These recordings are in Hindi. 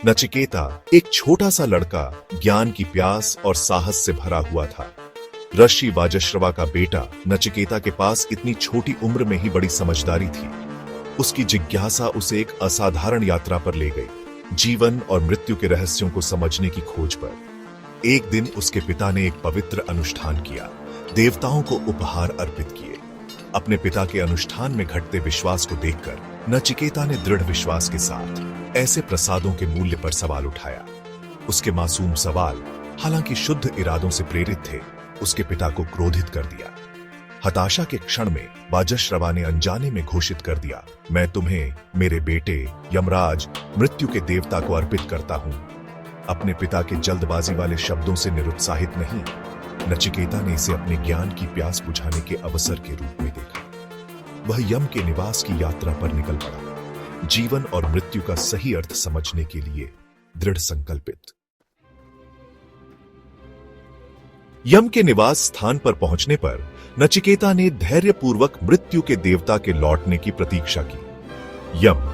नचिकेता एक छोटा सा लड़का ज्ञान की प्यास और साहस से भरा हुआ था। ऋषि वाजश्रवा का बेटा नचिकेता के पास इतनी छोटी उम्र में ही बड़ी समझदारी थी। उसकी जिज्ञासा उसे एक असाधारण यात्रा पर ले गई, जीवन और मृत्यु के रहस्यों को समझने की खोज पर। एक दिन उसके पिता ने एक पवित्र अनुष्ठान किया, देवताओं को उपहार अर्पित किए। अपने पिता के अनुष्ठान में घटते विश्वास को देखकर नचिकेता ने दृढ़ विश्वास के साथ ऐसे प्रसादों के मूल्य पर सवाल उठाया। उसके मासूम सवाल, हालांकि शुद्ध इरादों से प्रेरित थे, उसके पिता को क्रोधित कर दिया। हताशा के क्षण में वाजश्रवा ने अनजाने में घोषित कर दिया, मैं तुम्हें मेरे बेटे यमराज मृत्यु के देवता को अर्पित करता हूं। अपने पिता के जल्दबाजी वाले शब्दों से निरुत्साहित नहीं, नचिकेता ने इसे अपने ज्ञान की प्यास बुझाने के अवसर के रूप में देखा। वह यम के निवास की यात्रा पर निकल पड़ा, जीवन और मृत्यु का सही अर्थ समझने के लिए दृढ़ संकल्पित। यम के निवास स्थान पर पहुंचने पर नचिकेता ने धैर्यपूर्वक मृत्यु के देवता के लौटने की प्रतीक्षा की। यम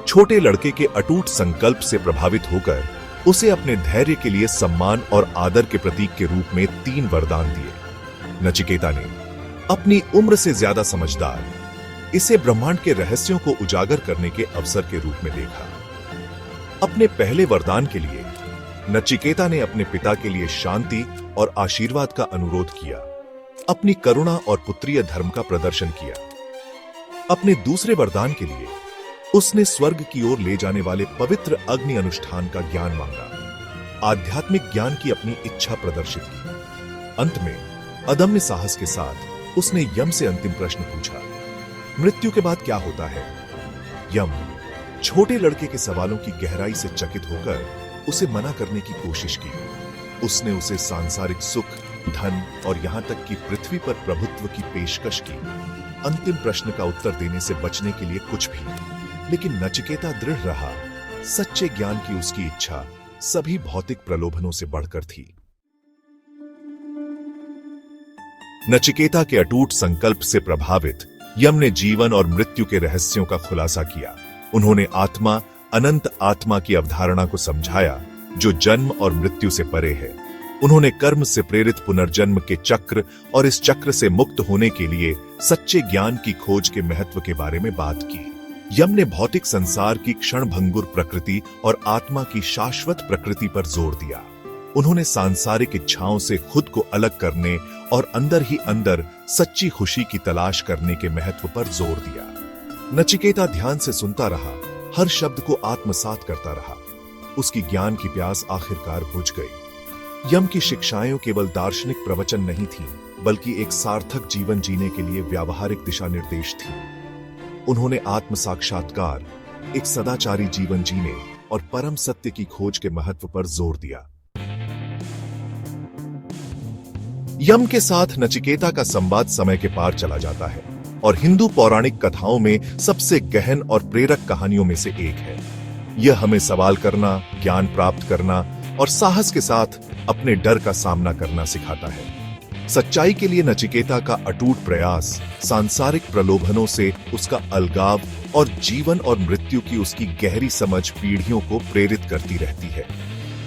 छोटे लड़के के अटूट संकल्प से प्रभावित होकर उसे अपने धैर्य के लिए सम्मान और आदर के प्रतीक के रूप में 3 वरदान दिए। नचिकेता ने अपनी उम्र से ज्यादा समझदार इसे ब्रह्मांड के रहस्यों को उजागर करने के अवसर के रूप में देखा। अपने पहले वरदान के लिए नचिकेता ने अपने पिता के लिए शांति और आशीर्वाद का अनुरोध किया, अपनी करुणा और पुत्रीय धर्म का प्रदर्शन किया। अपने दूसरे वरदान के लिए उसने स्वर्ग की ओर ले जाने वाले पवित्र अग्नि अनुष्ठान का ज्ञान मांगा, आध्यात्मिक ज्ञान की अपनी इच्छा प्रदर्शित की। अंत में अदम्य साहस के साथ उसने यम से अंतिम प्रश्न पूछा, मृत्यु के बाद क्या होता है? यम छोटे लड़के के सवालों की गहराई से चकित होकर उसे मना करने की कोशिश की। उसने उसे सांसारिक सुख, धन और यहां तक कि पृथ्वी पर प्रभुत्व की पेशकश की, अंतिम प्रश्न का उत्तर देने से बचने के लिए कुछ भी। लेकिन नचिकेता दृढ़ रहा, सच्चे ज्ञान की उसकी इच्छा सभी भौतिक प्रलोभनों से बढ़कर थी। नचिकेता के अटूट संकल्प से प्रभावित यम ने जीवन और मृत्यु के रहस्यों का खुलासा किया। उन्होंने आत्मा, अनंत आत्मा की अवधारणा को समझाया, जो जन्म और मृत्यु से परे है। उन्होंने कर्म से प्रेरित पुनर्जन्म के चक्र और इस चक्र से मुक्त होने के लिए सच्चे ज्ञान की खोज के महत्व के बारे में बात की। यम ने भौतिक संसार की क्षणभंगुर प्रकृति और आत्मा की शाश्वत प्रकृति पर जोर दिया। उन्होंने सांसारिक इच्छाओं से खुद को अलग करने और अंदर ही अंदर सच्ची खुशी की तलाश करने के महत्व पर जोर दिया। नचिकेता ध्यान से सुनता रहा, हर शब्द को आत्मसात करता रहा। उसकी ज्ञान की प्यास आखिरकार बुझ गई। यम की शिक्षाएं केवल दार्शनिक प्रवचन नहीं थीं, बल्कि एक सार्थक जीवन जीने के लिए व्यावहारिक दिशा निर्देश थी। उन्होंने आत्म साक्षात्कार, एक सदाचारी जीवन जीने और परम सत्य की खोज के महत्व पर जोर दिया। यम के साथ नचिकेता का संवाद समय के पार चला जाता है और हिंदू पौराणिक कथाओं में सबसे गहन और प्रेरक कहानियों में से एक है। यह हमें सवाल करना, ज्ञान प्राप्त करना और साहस के साथ अपने डर का सामना करना सिखाता है। सच्चाई के लिए नचिकेता का अटूट प्रयास, सांसारिक प्रलोभनों से उसका अलगाव और जीवन और मृत्यु की उसकी गहरी समझ पीढ़ियों को प्रेरित करती रहती है।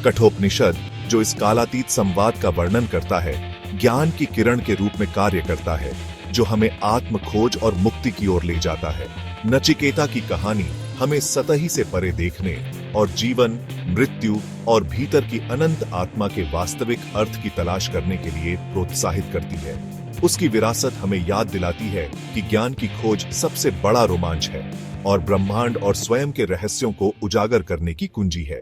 कठोपनिषद, जो इस कालातीत संवाद का वर्णन करता है, ज्ञान की किरण के रूप में कार्य करता है, जो हमें आत्म खोज और मुक्ति की ओर ले जाता है। नचिकेता की कहानी हमें सतही से परे देखने और जीवन, मृत्यु और भीतर की अनंत आत्मा के वास्तविक अर्थ की तलाश करने के लिए प्रोत्साहित करती है। उसकी विरासत हमें याद दिलाती है कि ज्ञान की खोज सबसे बड़ा रोमांच है और ब्रह्मांड और स्वयं के रहस्यों को उजागर करने की कुंजी है।